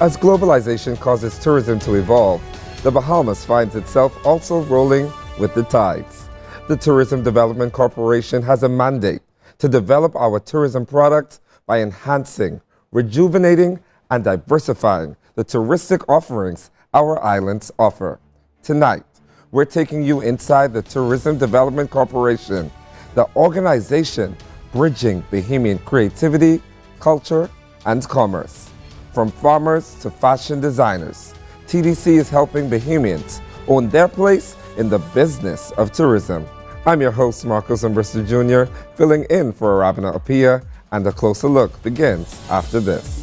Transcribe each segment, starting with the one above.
As globalization causes tourism to evolve, the Bahamas finds itself also rolling with the tides. The Tourism Development Corporation has a mandate to develop our tourism products by enhancing, rejuvenating, and diversifying the touristic offerings our islands offer. Tonight, we're taking you inside the Tourism Development Corporation, the organization bridging Bahamian creativity, culture, and commerce. From farmers to fashion designers, TDC is helping Bahamians own their place in the business of tourism. I'm your host, Marcos Umbrister Jr., filling in for Aravana Apia, and a closer look begins after this.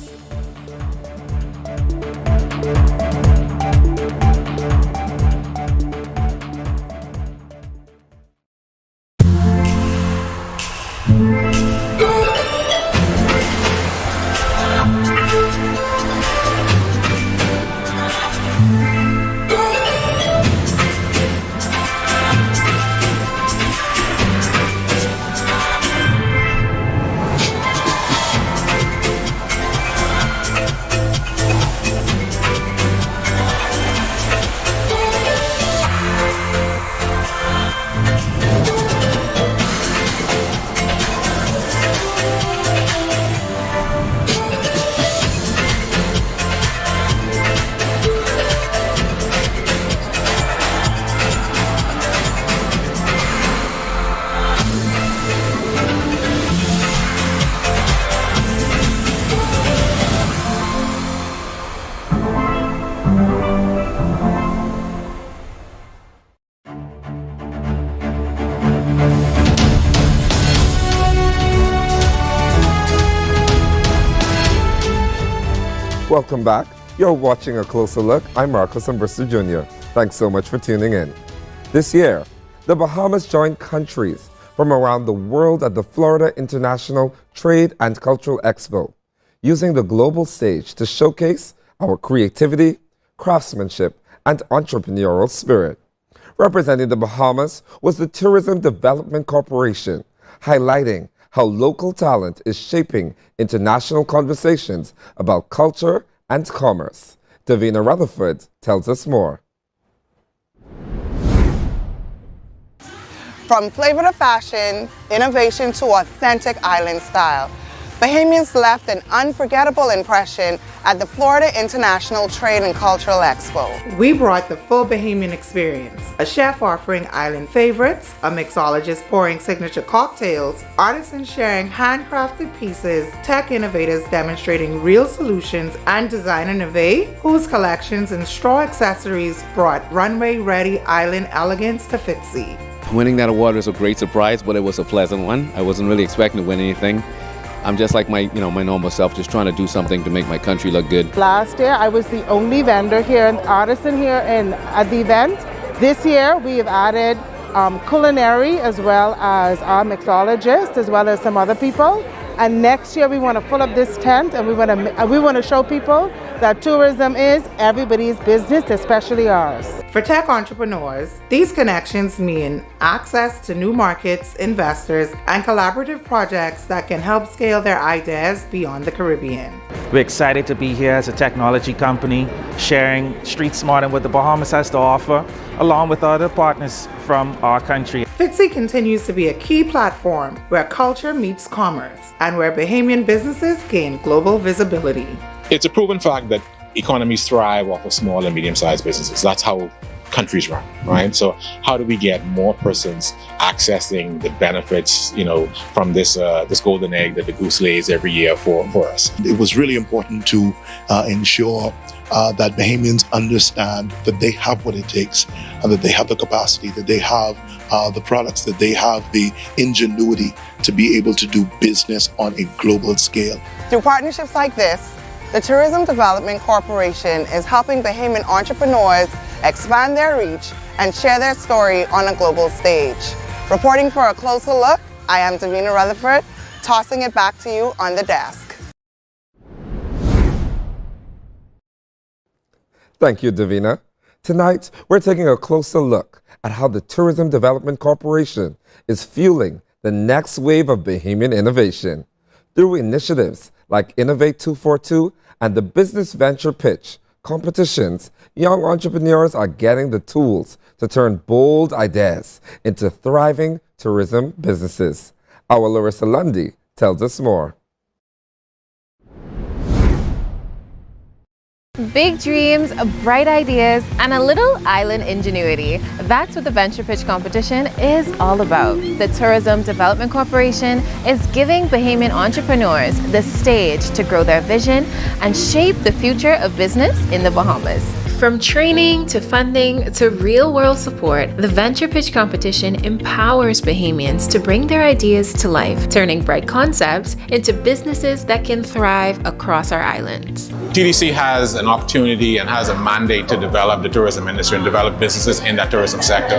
Welcome back. You're watching A Closer Look. I'm Marcos Umbrister Jr. Thanks so much for tuning in. This year, the Bahamas joined countries from around the world at the Florida International Trade and Cultural Expo, using the global stage to showcase our creativity, craftsmanship, and entrepreneurial spirit. Representing the Bahamas was the Tourism Development Corporation, highlighting how local talent is shaping international conversations about culture and commerce. Davina Rutherford tells us more. From flavor to fashion, innovation to authentic island style, Bahamians left an unforgettable impression at the Florida International Trade and Cultural Expo. We brought the full Bahamian experience, a chef offering island favorites, a mixologist pouring signature cocktails, artisans sharing handcrafted pieces, tech innovators demonstrating real solutions, and designer Neve, whose collections and straw accessories brought runway-ready island elegance to Fitzy. Winning that award was a great surprise, but it was a pleasant one. I wasn't really expecting to win anything. I'm just like my normal self, just trying to do something to make my country look good. Last year, I was the only vendor here and artisan here at the event. This year, we have added culinary as well as our mixologist, as well as some other people. And next year, we want to fill up this tent, and we want to show people that tourism is everybody's business, especially ours. For tech entrepreneurs, these connections mean access to new markets, investors, and collaborative projects that can help scale their ideas beyond the Caribbean. We're excited to be here as a technology company, sharing street smart and what the Bahamas has to offer, along with other partners from our country. Fitzy continues to be a key platform where culture meets commerce and where Bahamian businesses gain global visibility. It's a proven fact that economies thrive off of small and medium-sized businesses. That's how countries run, right? So how do we get more persons accessing the benefits, from this golden egg that the goose lays every year for us? It was really important to ensure that Bahamians understand that they have what it takes and that they have the capacity, that they have the products, that they have the ingenuity to be able to do business on a global scale. Through partnerships like this, the Tourism Development Corporation is helping Bahamian entrepreneurs expand their reach and share their story on a global stage. Reporting for A Closer Look, I am Davina Rutherford, tossing it back to you on the desk. Thank you, Davina. Tonight, we're taking a closer look at how the Tourism Development Corporation is fueling the next wave of Bahamian innovation through initiatives like Innovate 242 and the Business Venture Pitch competitions, young entrepreneurs are getting the tools to turn bold ideas into thriving tourism businesses. Our Larissa Lundy tells us more. Big dreams, bright ideas, and a little island ingenuity. That's what the Venture Pitch competition is all about. The Tourism Development Corporation is giving Bahamian entrepreneurs the stage to grow their vision and shape the future of business in the Bahamas. From training to funding to real-world support, the Venture Pitch competition empowers Bahamians to bring their ideas to life, turning bright concepts into businesses that can thrive across our island. TDC has an opportunity and has a mandate to develop the tourism industry and develop businesses in that tourism sector.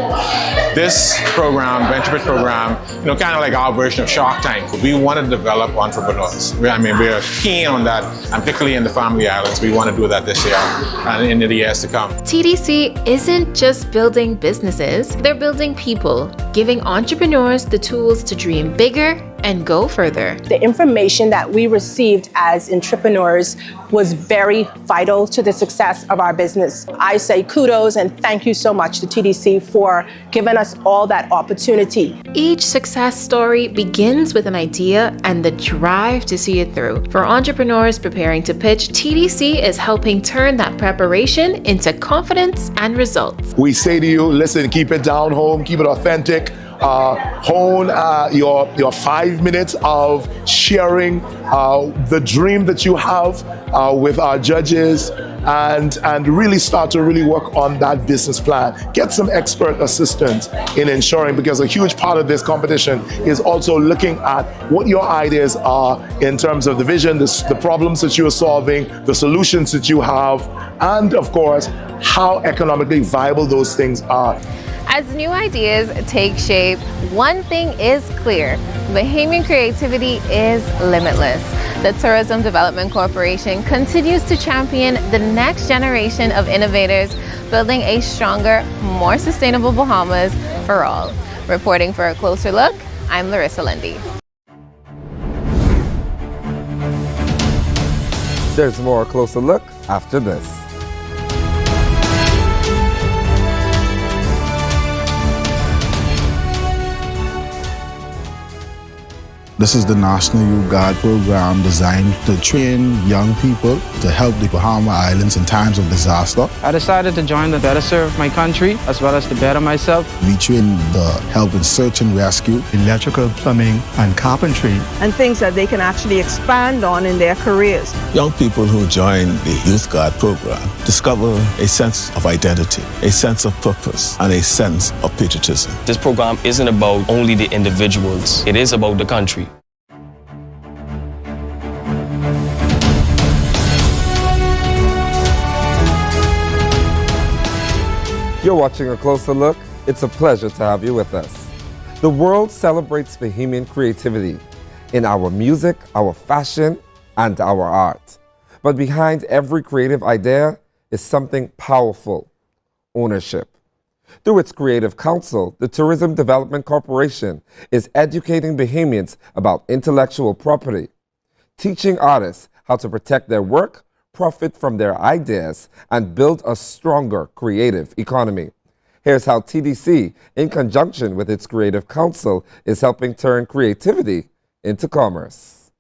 This program, Venture Pitch program, kind of like our version of Shark Tank. We want to develop entrepreneurs. We are keen on that, and particularly in the Family Islands. We want to do that this year and in the years to come. TDC isn't just building businesses, they're building people, giving entrepreneurs the tools to dream bigger and go further. The information that we received as entrepreneurs was very vital to the success of our business. I say kudos and thank you so much to TDC for giving us all that opportunity. Each success story begins with an idea and the drive to see it through. For entrepreneurs preparing to pitch, TDC is helping turn that preparation into confidence and results. We say to you, listen, keep it down home, keep it authentic. Hone your 5 minutes of sharing the dream that you have with our judges and really start to really work on that business plan. Get some expert assistance in ensuring, because a huge part of this competition is also looking at what your ideas are in terms of the vision, the problems that you are solving, the solutions that you have, and of course, how economically viable those things are. As new ideas take shape, one thing is clear: Bahamian creativity is limitless. The Tourism Development Corporation continues to champion the next generation of innovators, building a stronger, more sustainable Bahamas for all. Reporting for a closer look, I'm Larissa Lundy. There's more closer look after this. This is the National Youth Guard program designed to train young people to help the Bahama Islands in times of disaster. I decided to join to better serve my country as well as to better myself. We train the help in search and rescue, electrical, plumbing, and carpentry, and things that they can actually expand on in their careers. Young people who join the Youth Guard program discover a sense of identity, a sense of purpose, and a sense of patriotism. This program isn't about only the individuals, it is about the country. You're watching A Closer Look. It's a pleasure to have you with us. The world celebrates Bahamian creativity in our music, our fashion, and our art. But behind every creative idea is something powerful: ownership. Through its Creative Council, the Tourism Development Corporation is educating Bahamians about intellectual property, teaching artists how to protect their work, profit from their ideas, and build a stronger creative economy. Here's how TDC, in conjunction with its Creative Council, is helping turn creativity into commerce.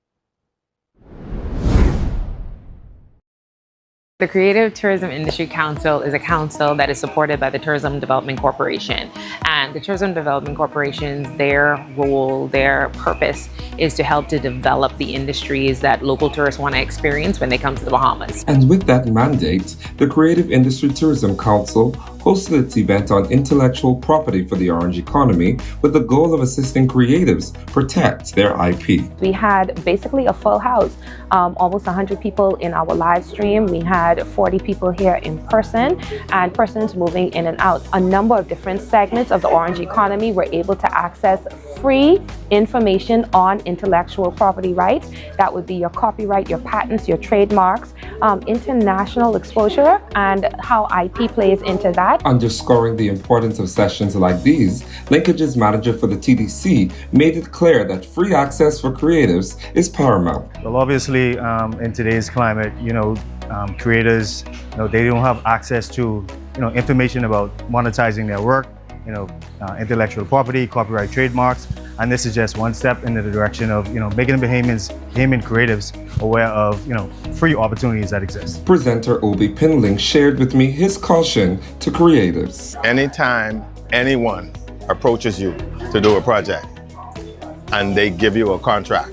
The Creative Tourism Industry Council is a council that is supported by the Tourism Development Corporation. And the Tourism Development Corporation's, their role, their purpose is to help to develop the industries that local tourists want to experience when they come to the Bahamas. And with that mandate, the Creative Industry Tourism Council hosted its event on intellectual property for the orange economy with the goal of assisting creatives protect their IP. We had basically a full house, almost 100 people in our live stream. We had 40 people here in person and persons moving in and out. A number of different segments of the orange economy were able to access free information on intellectual property rights. That would be your copyright, your patents, your trademarks, international exposure, and how IP plays into that. Underscoring the importance of sessions like these, Linkages manager for the TDC made it clear that free access for creatives is paramount. Well, obviously, in today's climate, creators, they don't have access to, information about monetizing their work, intellectual property, copyright, trademarks, and this is just one step in the direction of, making Bahamian creatives aware of, free opportunities that exist. Presenter Obi Pinling shared with me his caution to creatives. Anytime anyone approaches you to do a project and they give you a contract,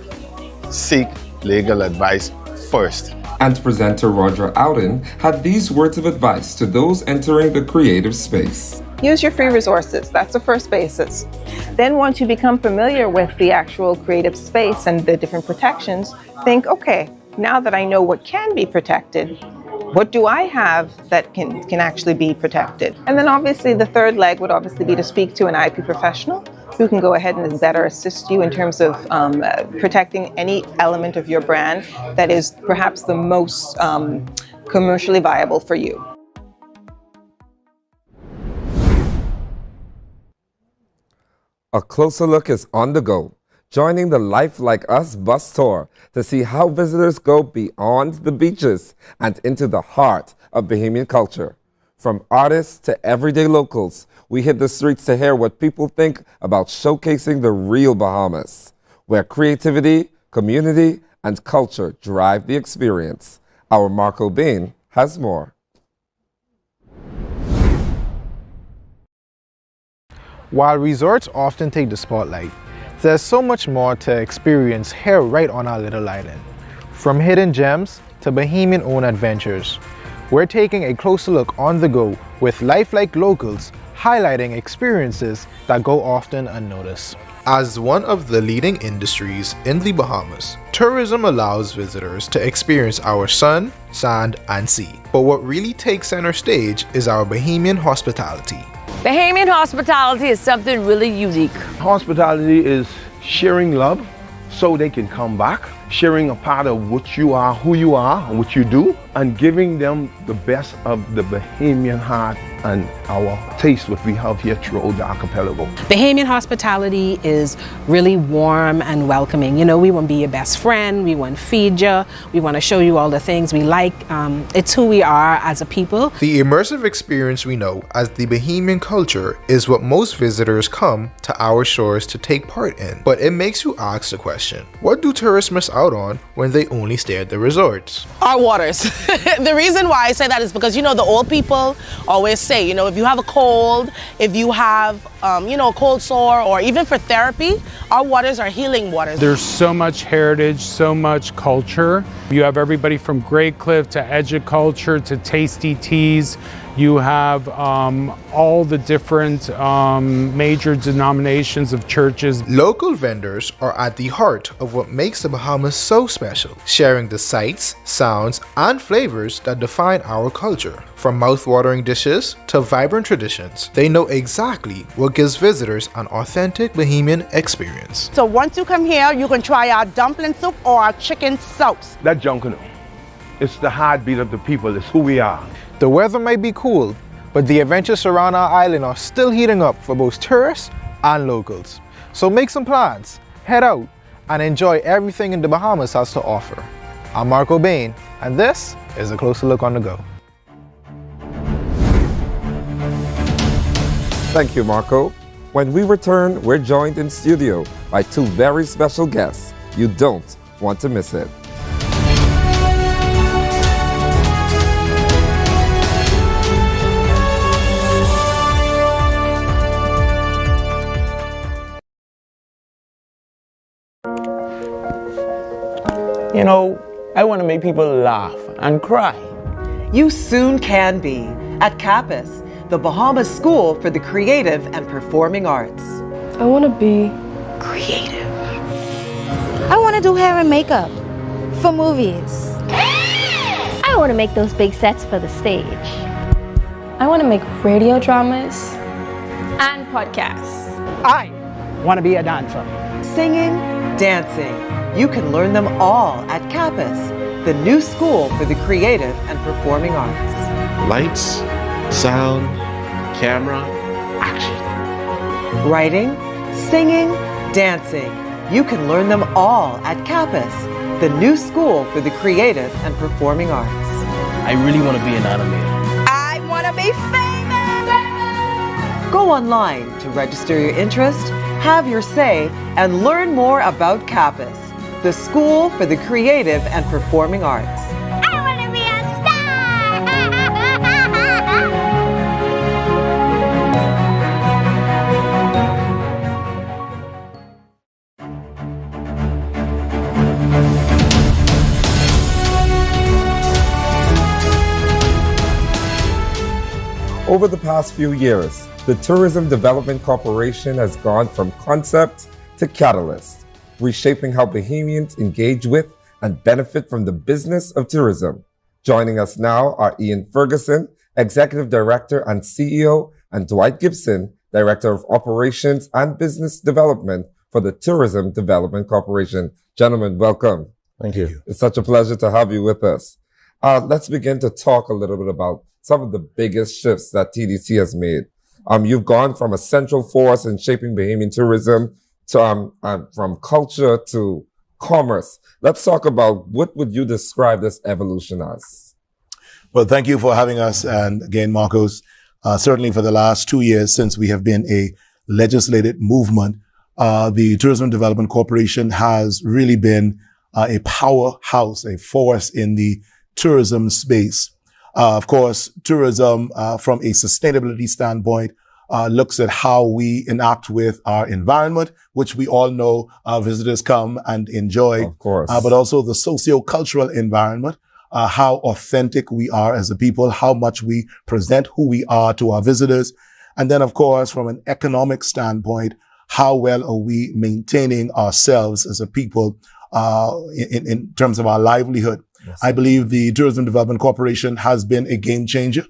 seek legal advice first. And presenter Roger Ouden had these words of advice to those entering the creative space. Use your free resources. That's the first basis. Then once you become familiar with the actual creative space and the different protections, think, okay, now that I know what can be protected, what do I have that can actually be protected? And then obviously the third leg would obviously be to speak to an IP professional who can go ahead and better assist you in terms of protecting any element of your brand that is perhaps the most commercially viable for you. A closer look is on the go, joining the Life Like Us bus tour to see how visitors go beyond the beaches and into the heart of Bahamian culture. From artists to everyday locals, we hit the streets to hear what people think about showcasing the real Bahamas, where creativity, community, and culture drive the experience. Our Marco Bain has more. While resorts often take the spotlight, there's so much more to experience here right on our little island. From hidden gems to Bahamian-owned adventures, we're taking a closer look on the go with lifelike locals highlighting experiences that go often unnoticed. As one of the leading industries in the Bahamas, tourism allows visitors to experience our sun, sand, and sea. But what really takes center stage is our Bahamian hospitality. Bahamian hospitality is something really unique. Hospitality is sharing love so they can come back, sharing a part of what you are, who you are, and what you do, and giving them the best of the Bahamian heart and our taste what we have here throughout the archipelago. Bahamian hospitality is really warm and welcoming. We want to be your best friend, we want to feed you, we want to show you all the things we like. It's who we are as a people. The immersive experience we know as the Bahamian culture is what most visitors come to our shores to take part in. But it makes you ask the question, what do tourists miss out on when they only stay at the resorts? Our waters. The reason why I say that is because, the old people always say, if you have a cold, if you have, a cold sore, or even for therapy, our waters are healing waters. There's so much heritage, so much culture. You have everybody from Great Cliff to Educulture to Tasty Teas. You have all the different major denominations of churches. Local vendors are at the heart of what makes the Bahamas so special, sharing the sights, sounds, and flavors that define our culture. From mouth-watering dishes to vibrant traditions, they know exactly what gives visitors an authentic Bahamian experience. So once you come here, you can try our dumpling soup or our chicken sauce. That jungle, it's the heartbeat of the people, it's who we are. The weather may be cool, but the adventures around our island are still heating up for both tourists and locals. So make some plans, head out, and enjoy everything in the Bahamas has to offer. I'm Marco Bain, and this is a closer look on the go. Thank you, Marco. When we return, we're joined in studio by two very special guests. You don't want to miss it. I want to make people laugh and cry. You soon can be at CAPAS, the Bahamas School for the Creative and Performing Arts. I want to be creative. I want to do hair and makeup for movies. I want to make those big sets for the stage. I want to make radio dramas and podcasts. I want to be a dancer. Singing, dancing. You can learn them all at Campus, the new school for the creative and performing arts. Lights, sound, camera, action. Writing, singing, dancing. You can learn them all at Campus, the new school for the creative and performing arts. I really want to be an animator. I want to be famous! Go online to register your interest, have your say, and learn more about Campus, the school for the creative and performing arts. I want to be a Over the past few years, the Tourism Development Corporation has gone from concept to catalyst, reshaping how Bahamians engage with and benefit from the business of tourism. Joining us now are Ian Ferguson, Executive Director and CEO, and Dwight Gibson, Director of Operations and Business Development for the Tourism Development Corporation. Gentlemen, welcome. Thank you. It's such a pleasure to have you with us. Let's begin to talk a little bit about some of the biggest shifts that TDC has made. You've gone from a central force in shaping Bahamian tourism to from culture to commerce. Let's talk about what would you describe this evolution as? Well, thank you for having us. And again, Marcos, certainly for the last 2 years since we have been a legislated movement, the Tourism Development Corporation has really been a powerhouse, a force in the tourism space. Of course, tourism from a sustainability standpoint looks at how we interact with our environment, which we all know visitors come and enjoy. Of course. But also the socio-cultural environment, how authentic we are as a people, how much we present who we are to our visitors. And then, of course, from an economic standpoint, how well are we maintaining ourselves as a people in terms of our livelihood. Yes. I believe the Tourism Development Corporation has been a game changer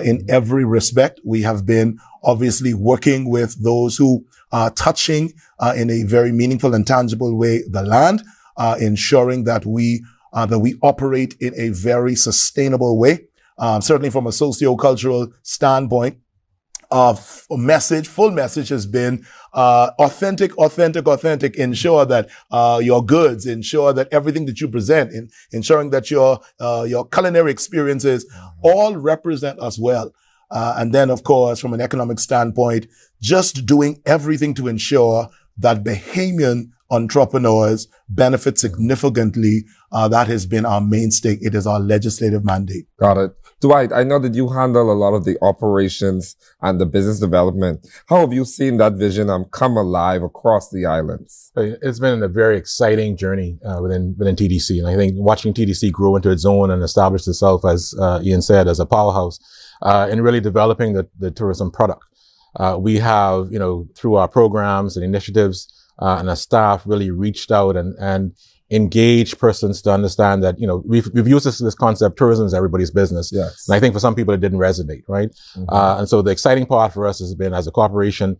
in every respect. We have been obviously working with those who are touching in a very meaningful and tangible way the land, ensuring that we operate in a very sustainable way. Certainly from a socio-cultural standpoint, full message has been authentic. Ensure that your goods, ensure that everything that you present, ensuring that your culinary experiences all represent us well. And then, of course, from an economic standpoint, just doing everything to ensure that Bahamian entrepreneurs benefit significantly. That has been our mainstay. It is our legislative mandate. Got it. Dwight, I know that you handle a lot of the operations and the business development. How have you seen that vision come alive across the islands? It's been a very exciting journey within TDC. And I think watching TDC grow into its own and establish itself, as Ian said, as a powerhouse in really developing the tourism product. We have, through our programs and initiatives and our staff really reached out and engage persons to understand that, we've used this concept, tourism is everybody's business. Yes. And I think for some people it didn't resonate, right? Mm-hmm. And so the exciting part for us has been, as a corporation,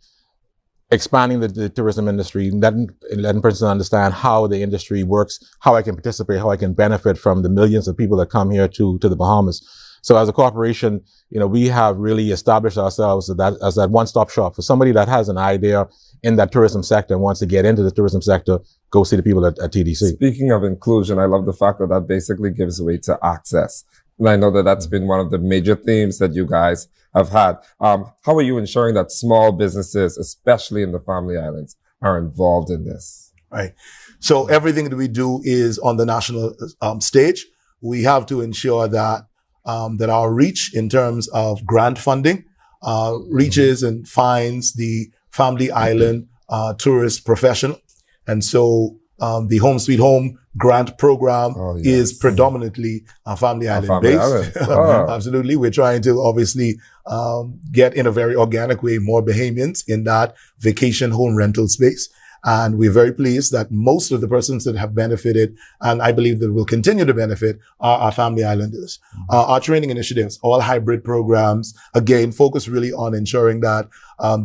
expanding the tourism industry, letting persons understand how the industry works, how I can participate, how I can benefit from the millions of people that come here to the Bahamas. So as a corporation, we have really established ourselves as that one-stop shop for somebody that has an idea in that tourism sector and wants to get into the tourism sector. Go see the people at TDC. Speaking of inclusion, I love the fact that basically gives way to access. And I know that that's been one of the major themes that you guys have had. How are you ensuring that small businesses, especially in the Family Islands, are involved in this? Right. So everything that we do is on the national stage. We have to ensure that that our reach in terms of grant funding reaches and finds the Family Island tourist professional. And so the Home Sweet Home grant program is predominantly Family Island based. Absolutely. We're trying to obviously get in a very organic way more Bahamians in that vacation home rental space. And we're very pleased that most of the persons that have benefited, and I believe that will continue to benefit, are our family islanders. Our training initiatives, all hybrid programs, again, focus really on ensuring that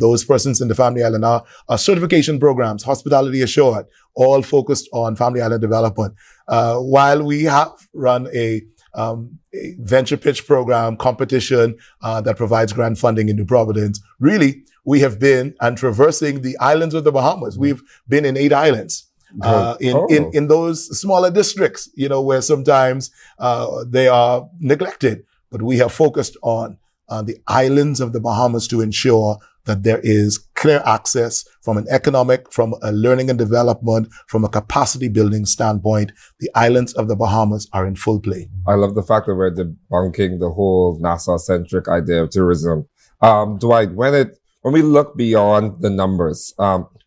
those persons in the family island are certification programs, hospitality assured, all focused on family island development. While we have run a venture pitch program competition that provides grant funding in New Providence, really, we have been and traversing the islands of the Bahamas. We've been in 8 islands. In those smaller districts, where sometimes they are neglected, but we have focused on the islands of the Bahamas to ensure that there is clear access from an economic, from a learning and development, from a capacity building standpoint. The islands of the Bahamas are in full play. I love the fact that we're debunking the whole Nassau-centric idea of tourism. Dwight, when we look beyond the numbers,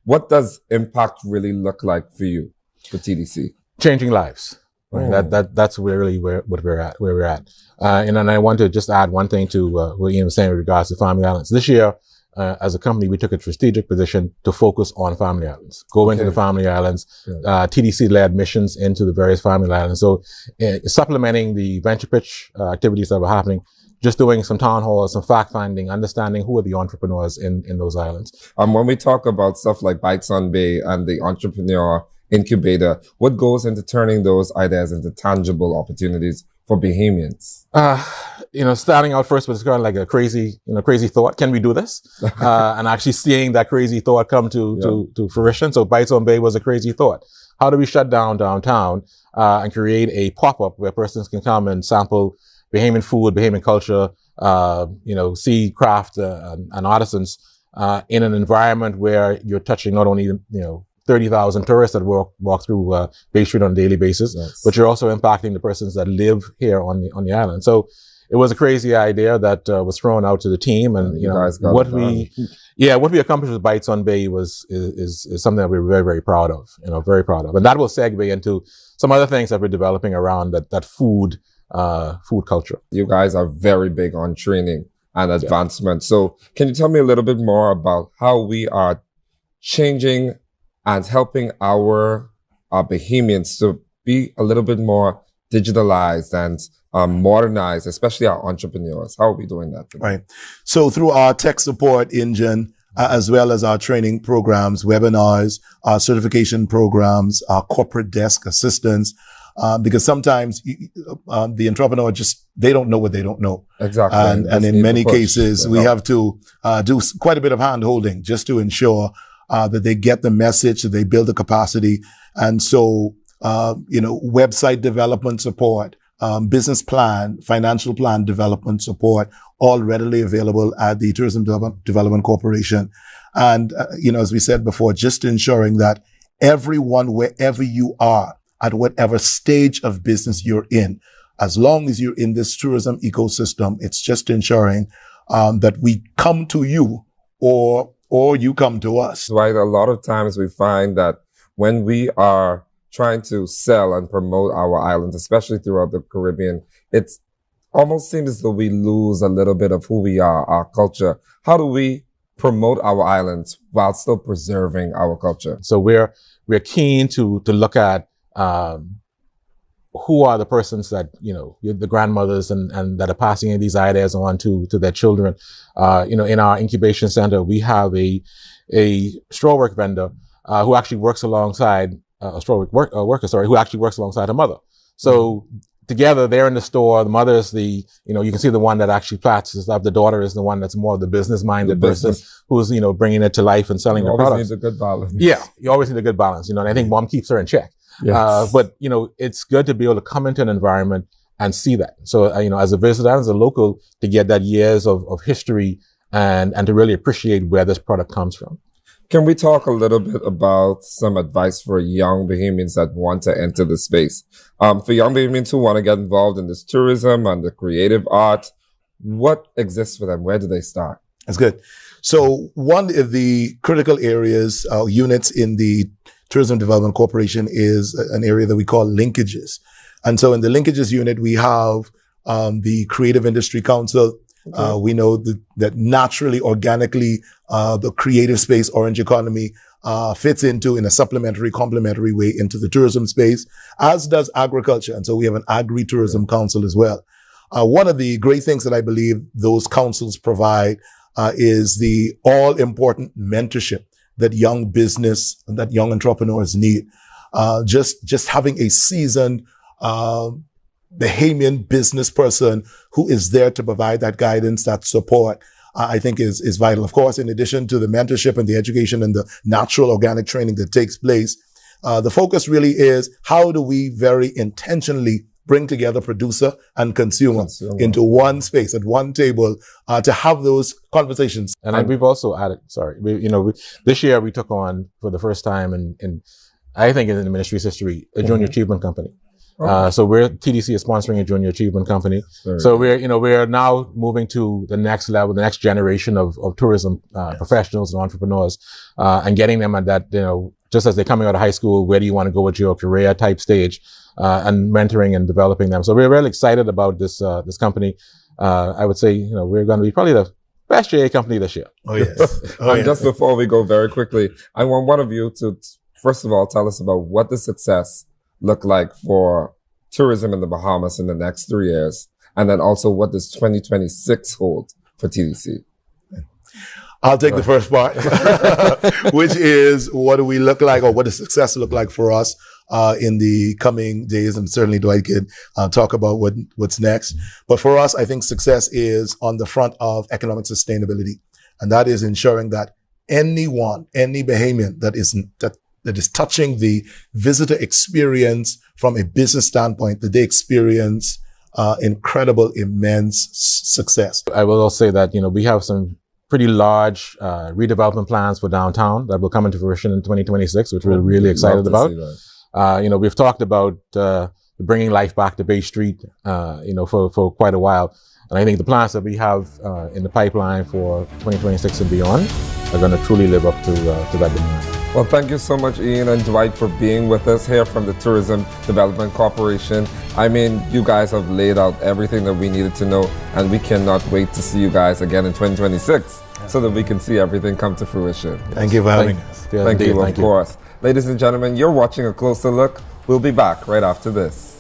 what does impact really look like for you, for TDC? Changing lives. Right? That's really where we're at. And then I want to just add one thing to what Ian was saying with regards to family islands. This year, as a company, we took a strategic position to focus on family islands, go into the family islands. TDC led missions into the various family islands. So supplementing the venture pitch activities that were happening, just doing some town halls, some fact finding, understanding who are the entrepreneurs in those islands. When we talk about stuff like Bites on Bay and the entrepreneur incubator, what goes into turning those ideas into tangible opportunities for Bahamians? Starting out first with kind of like a crazy thought. Can we do this? And actually seeing that crazy thought come to fruition. So Bites on Bay was a crazy thought. How do we shut down downtown and create a pop-up where persons can come and sample Bahamian food, Bahamian culture, see craft and artisans in an environment where you're touching not only 30,000 tourists that walk through Bay Street on a daily basis, but you're also impacting the persons that live here on the island. So it was a crazy idea that was thrown out to the team, and what we accomplished with Bites on Bay is something that we're very, very proud of. Very proud of, and that will segue into some other things that we're developing around that food culture. You guys are very big on training and advancement. So can you tell me a little bit more about how we are changing and helping our Bahamians to be a little bit more digitalized and modernized, especially our entrepreneurs? How are we doing that today? Right. So through our tech support engine, as well as our training programs, webinars, our certification programs, our corporate desk assistance, because sometimes the entrepreneur they don't know what they don't know. Exactly. And in many cases, we have to do quite a bit of hand holding just to ensure that they get the message, that they build the capacity. And so, website development support, business plan, financial plan development support, all readily available at the Tourism Development Corporation. And, as we said before, just ensuring that everyone, wherever you are, at whatever stage of business you're in, as long as you're in this tourism ecosystem, it's just ensuring that we come to you or you come to us. Right. A lot of times we find that when we are trying to sell and promote our islands, especially throughout the Caribbean, it almost seems as though we lose a little bit of who we are, our culture. How do we promote our islands while still preserving our culture? So we're keen to look at who are the persons that, the grandmothers and that are passing these ideas on to their children. In our incubation center, we have a straw work vendor who actually works alongside a straw worker, who actually works alongside her mother. So together, they're in the store. The mother is you can see the one that actually plats and stuff. The daughter is the one that's more of the business-minded person who's, bringing it to life and selling the products. You always need a good balance. Yeah, you always need a good balance, and I think mom keeps her in check. Yes. But, it's good to be able to come into an environment and see that. So, as a visitor, as a local, to get that years of history and to really appreciate where this product comes from. Can we talk a little bit about some advice for young Bahamians that want to enter the space? For young Bahamians who want to get involved in this tourism and the creative art, what exists for them? Where do they start? That's good. So one of the critical areas, units in the Tourism Development Corporation is an area that we call linkages. And so in the linkages unit, we have the Creative Industry Council, Okay. We know that naturally, organically, the creative space, orange economy, fits into in a supplementary, complementary way into the tourism space, as does agriculture. And so we have an agri-tourism council as well. One of the great things that I believe those councils provide is the all-important mentorship that young business, that young entrepreneurs need. Just having a seasoned Bahamian business person who is there to provide that guidance, that support, I think is vital. Of course, in addition to the mentorship and the education and the natural organic training that takes place, the focus really is how do we very intentionally bring together producer and consumer into one space at one table to have those conversations. And we've also added, this year we took on for the first time in I think in the ministry's history, a junior achievement company. So TDC is sponsoring a junior achievement company. So we're now moving to the next level, the next generation of tourism professionals and entrepreneurs, and getting them at that, just as they're coming out of high school, where do you want to go with your career type stage, and mentoring and developing them. So we're really excited about this company. I would say, we're going to be probably the best JA company this year. Oh yes. And just before we go very quickly, I want one of you to, first of all, tell us about what the success look like for tourism in the Bahamas in the next 3 years, and then also what does 2026 hold for TDC? I'll take the first part, which is what do we look like, or what does success look like for us in the coming days, and certainly Dwight could talk about what's next. But for us, I think success is on the front of economic sustainability, and that is ensuring that any Bahamian that is touching the visitor experience from a business standpoint, that they experience incredible, immense success. I will also say that, we have some pretty large redevelopment plans for downtown that will come into fruition in 2026, which we're really excited about. We've talked about bringing life back to Bay Street, for quite a while. And I think the plans that we have in the pipeline for 2026 and beyond are going to truly live up to that demand. Well, thank you so much, Ian and Dwight, for being with us here from the Tourism Development Corporation. I mean, you guys have laid out everything that we needed to know, and we cannot wait to see you guys again in 2026 so that we can see everything come to fruition. Thank you for having us. Thank you, of course. Ladies and gentlemen, you're watching A Closer Look. We'll be back right after this.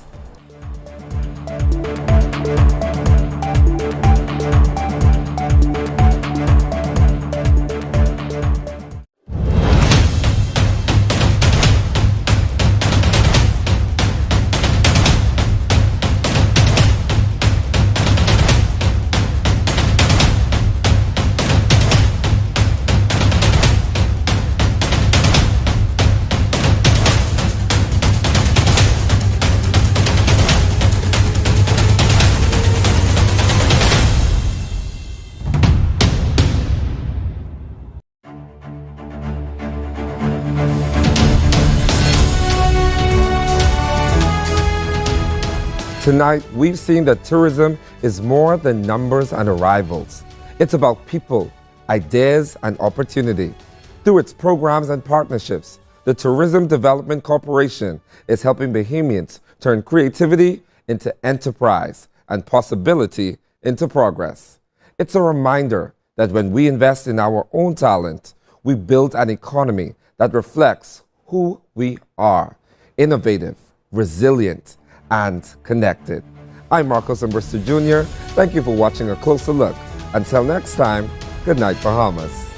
Tonight, we've seen that tourism is more than numbers and arrivals. It's about people, ideas, and opportunity. Through its programs and partnerships, the Tourism Development Corporation is helping Bahamians turn creativity into enterprise and possibility into progress. It's a reminder that when we invest in our own talent, we build an economy that reflects who we are: innovative, resilient, and connected. I'm Marcos Umbrister Jr. Thank you for watching A Closer Look. Until next time, good night, Bahamas.